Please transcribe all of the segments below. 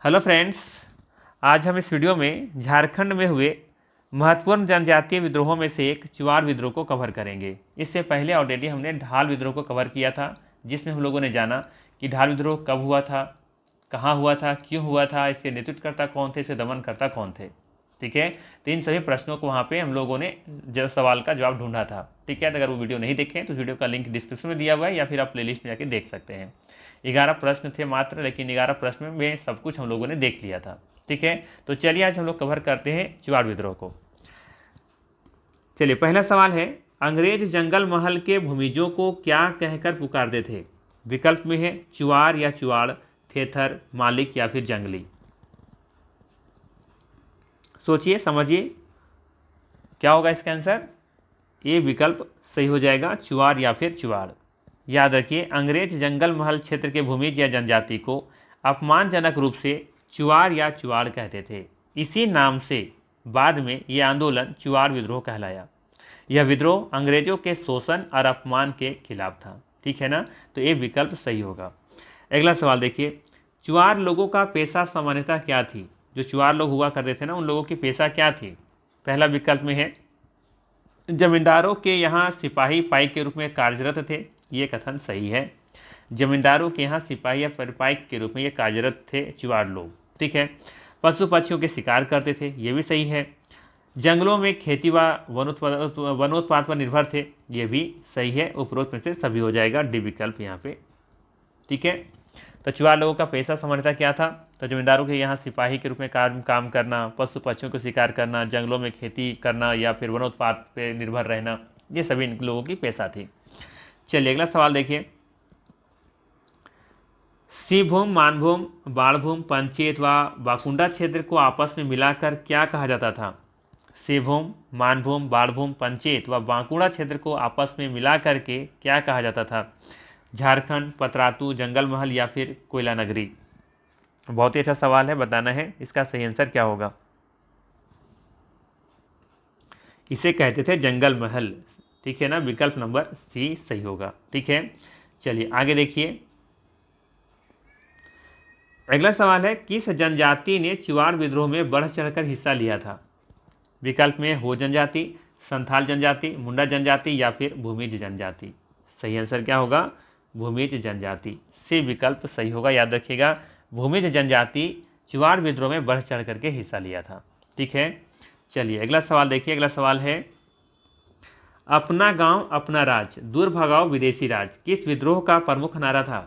Hello friends, आज हम इस वीडियो में झारखंड में हुए महत्वपूर्ण जनजातीय विद्रोहों में से एक चुआड़ विद्रोह को कवर करेंगे। इससे पहले ऑलरेडी हमने ढाल विद्रोह को कवर किया था, जिसमें हम लोगों ने जाना कि ढाल विद्रोह कब हुआ था, कहाँ हुआ था, क्यों हुआ था, इसके नेतृत्वकर्ता कौन थे, इसे दमनकर्ता कौन थे। ठीक है, तो इन सभी प्रश्नों को वहाँ पे हम लोगों ने सवाल का जवाब ढूंढा था। ठीक है, तो अगर वो वीडियो नहीं देखें तो वीडियो का लिंक डिस्क्रिप्शन में दिया हुआ है या फिर आप प्लेलिस्ट में जाके देख सकते हैं। 11 प्रश्न थे मात्र, लेकिन 11 प्रश्न में सब कुछ हम लोगों ने देख लिया था। ठीक है, तो चलिए आज हम लोग कवर करते हैं चुआड़ विद्रोह को। चलिए, पहला सवाल है, अंग्रेज जंगल महल के भूमिजों को क्या कहकर पुकारते थे। विकल्प में है चुआड़ या चुआड़, थेथर, मालिक या फिर जंगली। सोचिए समझिए क्या होगा इसका आंसर। ये विकल्प सही हो जाएगा, चुआड़ या फिर चुआड़। याद रखिए, अंग्रेज जंगल महल क्षेत्र के भूमिज या जनजाति को अपमानजनक रूप से चुआड़ या चुआड़ कहते थे। इसी नाम से बाद में ये आंदोलन चुआड़ विद्रोह कहलाया। यह विद्रोह अंग्रेजों के शोषण और अपमान के खिलाफ था। ठीक है ना, तो ये विकल्प सही होगा। अगला सवाल देखिए, चुआड़ लोगों का पेशा सामान्यतः क्या थी। जो चुआड़ लोग हुआ करते थे ना, उन लोगों की पेशा क्या थी। पहला विकल्प में है जमींदारों के यहाँ सिपाही पाइक के रूप में कार्यरत थे। ये कथन सही है, जमींदारों के यहाँ सिपाही या पाइक के रूप में ये कार्यरत थे चुआड़ लोग। ठीक है, पशु पक्षियों के शिकार करते थे, ये भी सही है। जंगलों में खेती व वनोत्पाद पर निर्भर थे, ये भी सही है। उपरोक्त में से सभी हो जाएगा, डी विकल्प यहाँ पे। ठीक है, तो चुआड़ लोगों का पेशा सामान्यतः क्या था। तो जमींदारों के यहाँ सिपाही के रूप में काम करना, पशु पक्षियों को शिकार करना, जंगलों में खेती करना या फिर वनोत्पाद पे निर्भर रहना, ये सभी इन लोगों की पेशा थी। चलिए अगला सवाल देखिए, सिंहभूम, मानभूम, बाणभूम, पंचेत व वाकुंडा क्षेत्र को आपस में मिलाकर क्या कहा जाता था। सिंहभूम, मानभूम, बाणभूम, पंचेत व बांकुड़ा क्षेत्र को आपस में मिला करके क्या कहा जाता था। झारखंड, पतरातू, जंगल महल या फिर कोयला नगरी। बहुत ही अच्छा सवाल है, बताना है इसका सही आंसर क्या होगा। इसे कहते थे जंगल महल। ठीक है ना, विकल्प नंबर सी सही होगा। ठीक है, चलिए आगे देखिए, अगला सवाल है, किस जनजाति ने चुआड़ विद्रोह में बढ़ चढ़कर हिस्सा लिया था। विकल्प में हो जनजाति, संथाल जनजाति, मुंडा जनजाति या फिर भूमिज जनजाति। सही आंसर क्या होगा, भूमिज जनजाति। सी विकल्प सही होगा। याद रखिएगा, भूमिज जनजाति चुआड़ विद्रोह में बढ़ चढ़ करके हिस्सा लिया था। ठीक है, चलिए अगला सवाल देखिए। अगला सवाल है, अपना गांव अपना राज, दूर भगाओ विदेशी राज, किस विद्रोह का प्रमुख नारा था।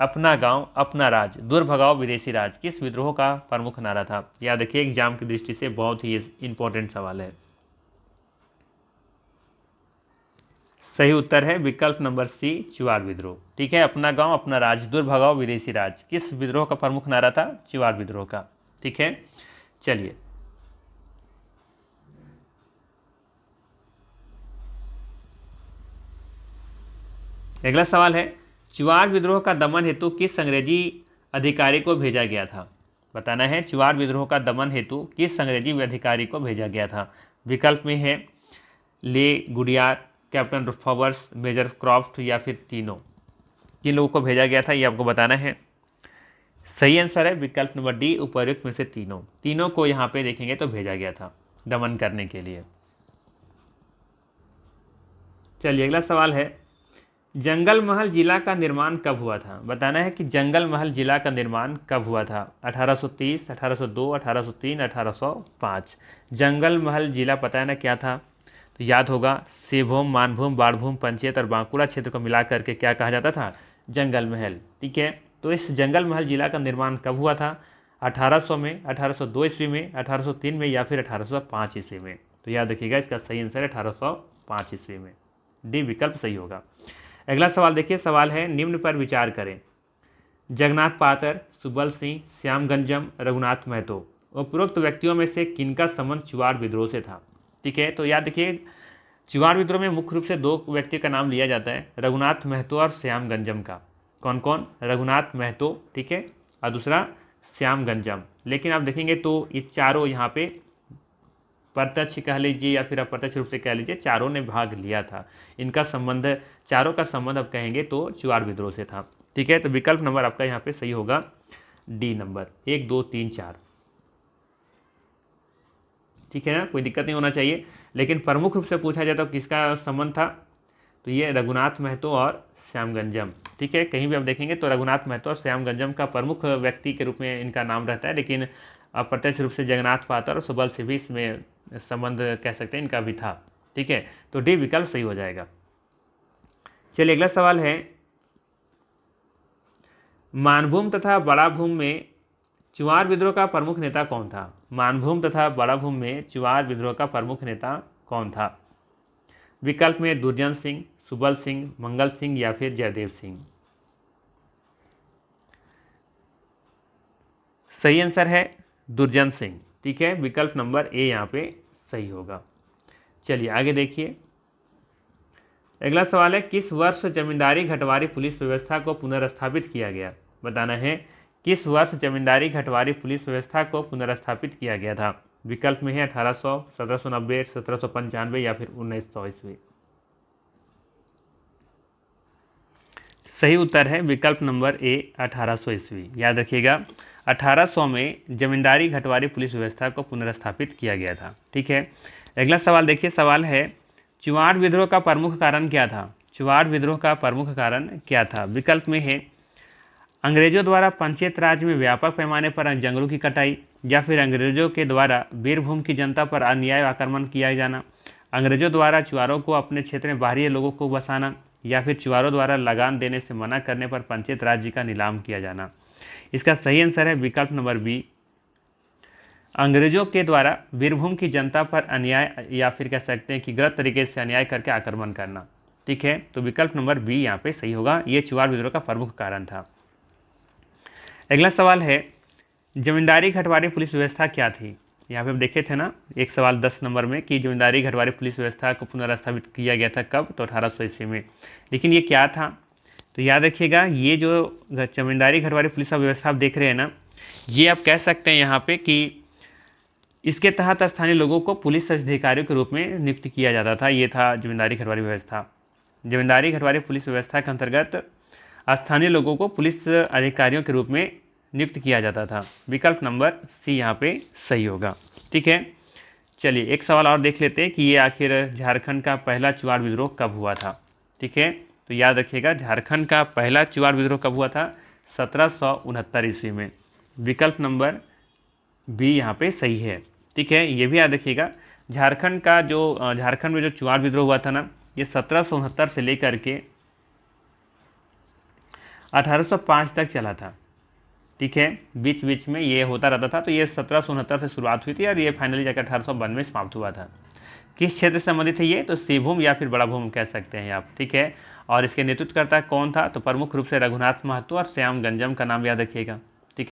अपना गांव अपना राज, दूर भगाओ विदेशी राज, किस विद्रोह का प्रमुख नारा था। याद रखिए, एग्जाम की दृष्टि से बहुत ही इंपॉर्टेंट सवाल है। सही उत्तर है विकल्प नंबर सी, चुआड़ विद्रोह। ठीक है, अपना गांव अपना राज, दूर भगाओ विदेशी राज, किस विद्रोह का प्रमुख नारा था, चुआड़ विद्रोह का। ठीक है, चलिए अगला सवाल है, चुआड़ विद्रोह का दमन हेतु किस अंग्रेजी अधिकारी को भेजा गया था। बताना है, चुआड़ विद्रोह का दमन हेतु किस अंग्रेजी अधिकारी को भेजा गया था। विकल्प में है ले गुडियार, कैप्टन फवर्स, मेजर क्रॉफ्ट या फिर तीनों। किन लोगों को भेजा गया था ये आपको बताना है। सही आंसर है विकल्प नंबर डी, उपर्युक्त में से तीनों। तीनों को यहाँ पे देखेंगे तो भेजा गया था दमन करने के लिए। चलिए अगला सवाल है, जंगल महल जिला का निर्माण कब हुआ था। बताना है कि जंगल महल जिला का निर्माण कब हुआ था। 1830, 1802, 1803, 1805। जंगल महल जिला पता है ना क्या था, तो याद होगा, सिंहभूम, मानभूम, बाणभूम, पंचेत और बांकुड़ा क्षेत्र को मिला करके क्या कहा जाता था, जंगल महल। ठीक है, तो इस जंगल महल जिला का निर्माण कब हुआ था, 1800 में, 1802 ईस्वी में, 1803 में या फिर 1805 ईस्वी में। तो याद रखिएगा, इसका सही आंसर है 1805 ईस्वी में। डी विकल्प सही होगा। अगला सवाल देखिए, सवाल है, निम्न पर विचार करें। जगन्नाथ पातर, सुबल सिंह, श्यामगंजम, रघुनाथ महतो, उपरोक्त व्यक्तियों में से किनका संबंध चुआड़ विद्रोह से था। ठीक है, तो याद रखिए, चुआड़ विद्रोह में मुख्य रूप से दो व्यक्ति का नाम लिया जाता है, रघुनाथ महतो और श्यामगंजम का। कौन कौन, रघुनाथ महतो, ठीक है, और दूसरा श्यामगंजम। लेकिन आप देखेंगे तो ये चारों यहाँ पे प्रत्यक्ष कह लीजिए या फिर अप्रत्यक्ष रूप से कह लीजिए, चारों ने भाग लिया था। इनका संबंध, चारों का संबंध अब कहेंगे तो चुआड़ विद्रोह से था। ठीक है, तो विकल्प नंबर आपका यहाँ पे सही होगा, डी नंबर 1 2 3 4। ठीक है ना, कोई दिक्कत नहीं होना चाहिए। लेकिन प्रमुख रूप से पूछा जाए तो किसका संबंध था, तो ये रघुनाथ महतो और श्यामगंजम। ठीक है, कहीं भी आप देखेंगे तो रघुनाथ महतो और श्यामगंजम का प्रमुख व्यक्ति के रूप में इनका नाम रहता है, लेकिन अप्रत्यक्ष रूप से जगन्नाथ पातर और सुबल से भी इसमें संबंध कह सकते हैं इनका भी था। ठीक है, तो डी विकल्प सही हो जाएगा। चलिए अगला सवाल है, मानभूम तथा बड़ा भूम में चुवार विद्रोह का प्रमुख नेता कौन था। मानभूम तथा बड़ा भूम में चुवार विद्रोह का प्रमुख नेता कौन था। विकल्प में दुर्जन सिंह, सुबल सिंह, मंगल सिंह या फिर जयदेव सिंह। सही आंसर है दुर्जन सिंह। ठीक है, विकल्प नंबर ए यहाँ पे सही होगा। चलिए आगे देखिए, अगला सवाल है, किस वर्ष जमींदारी घटवारी पुलिस व्यवस्था को पुनर्स्थापित किया गया। बताना है किस वर्ष जमींदारी घटवारी पुलिस व्यवस्था को पुनर्स्थापित किया गया था। विकल्प में है 1800, 1790, 1795 या फिर 1900 ईस्वी। सही उत्तर है विकल्प नंबर ए 1800 ईस्वी। याद रखिएगा 1800 में जमींदारी घटवारी पुलिस व्यवस्था को पुनर्स्थापित किया गया था। ठीक है, अगला सवाल देखिए, सवाल है, चुवाड़ विद्रोह का प्रमुख कारण क्या था। चुवाड़ विद्रोह का प्रमुख कारण क्या था। विकल्प में है अंग्रेजों द्वारा पंचायत राज में व्यापक पैमाने पर जंगलों की कटाई, या फिर अंग्रेजों के द्वारा वीरभूम की जनता पर अन्याय आक्रमण किया जाना, अंग्रेजों द्वारा चुवारों को अपने क्षेत्र में बाहरी लोगों को बसाना, या फिर चुवारों द्वारा लगान देने से मना करने पर पंचायत राज्य का नीलाम किया जाना। इसका सही आंसर है विकल्प नंबर बी, अंग्रेजों के द्वारा वीरभूम की जनता पर अन्याय या फिर कह सकते हैं कि गलत तरीके से अन्याय करके आक्रमण करना। ठीक है, तो विकल्प नंबर बी यहाँ पे सही होगा, ये चुवाड़ विद्रोह का प्रमुख कारण था। अगला सवाल है, जमींदारी घटवारी पुलिस व्यवस्था क्या थी। यहाँ पे हम देखे थे ना एक सवाल 10 नंबर में कि जमींदारी घटवारी पुलिस व्यवस्था को पुनर्स्थापित किया गया था कब, तो 1800 ईस्वी में। लेकिन ये क्या था, तो याद रखिएगा ये जो जमींदारी घटवारी पुलिस व्यवस्था आप देख रहे हैं ना, ये आप कह सकते हैं यहाँ पे कि इसके तहत स्थानीय लोगों को पुलिस अधिकारियों के रूप में नियुक्त किया जाता था। ये था जमींदारी घटवारी व्यवस्था। जमींदारी घटवारी पुलिस व्यवस्था के अंतर्गत स्थानीय लोगों को पुलिस अधिकारियों के रूप में नियुक्त किया जाता था। विकल्प नंबर सी यहाँ पे सही होगा। ठीक है, चलिए एक सवाल और देख लेते हैं कि ये आखिर झारखंड का पहला चुवाड़ विद्रोह कब हुआ था। ठीक है, तो याद रखिएगा झारखंड का पहला चुवाड़ विद्रोह कब हुआ था, 1769 ईस्वी में। विकल्प नंबर बी यहाँ पे सही है। ठीक है, ये भी याद रखिएगा झारखंड का जो झारखंड में जो चुवाड़ विद्रोह हुआ था ना, ये 1769 से लेकर के 1805 तक चला था। ठीक है, बीच बीच में ये होता रहता था। तो ये 1769 से शुरुआत हुई थी और ये फाइनली जाकर 1892 में समाप्त हुआ था। किस क्षेत्र से संबंधित है ये, तो सिंहभूम या फिर बड़ा भूम कह सकते हैं आप। ठीक है, और इसके नेतृत्वकर्ता कौन था, तो प्रमुख रूप से रघुनाथ महतो और श्यामगंजम का नाम याद रखिएगा। ठीक है,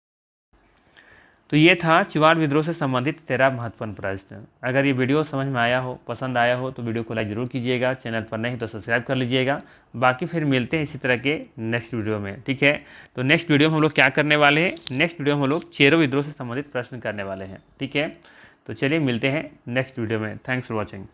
तो ये था चुवाड़ विद्रोह से संबंधित 13 महत्वपूर्ण प्रश्न। अगर ये वीडियो समझ में आया हो, पसंद आया हो, तो वीडियो को लाइक जरूर कीजिएगा। चैनल पर नहीं तो सब्सक्राइब कर लीजिएगा। बाकी फिर मिलते हैं इसी तरह के नेक्स्ट वीडियो में। ठीक है, तो नेक्स्ट वीडियो में हम लोग क्या करने वाले हैं, नेक्स्ट वीडियो में हम लोग चेरो विद्रोह से संबंधित प्रश्न करने वाले हैं। ठीक है, तो चलिए मिलते हैं नेक्स्ट वीडियो में। Thanks for watching.